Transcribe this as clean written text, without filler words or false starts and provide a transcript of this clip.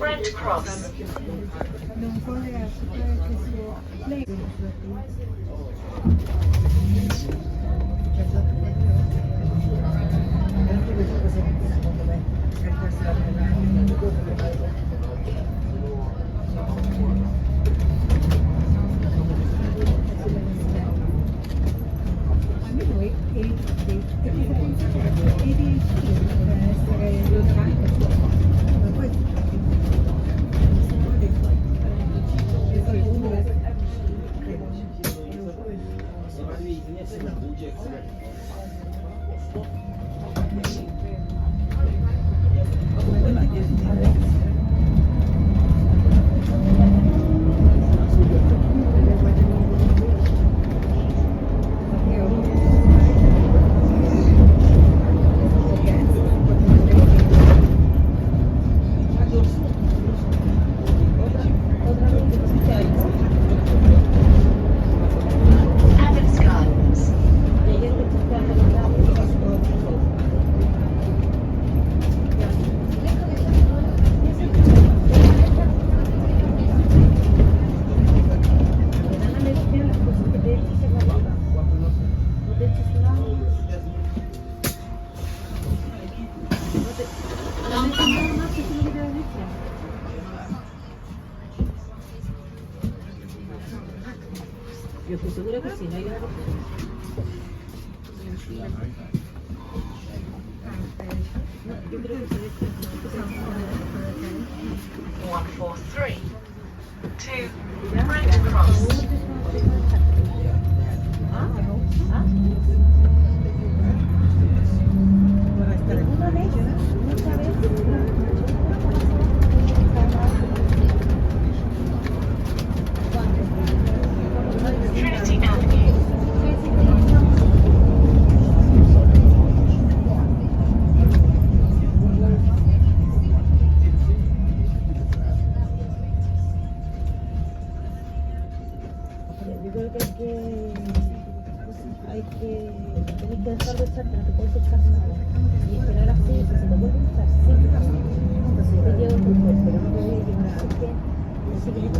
Brent Cross. Non corre a questo lei. Yo estoy segura que sí, no hay nada. 143 to Brent Cross. Trinity Avenue. Yo creo que hay que tener que dejar de echar, pero no te puedes echar nada. Y esperar así, si se te vuelve a echar, sí, entonces te lleva un poco, pero no te voy a llevar, porque si quieres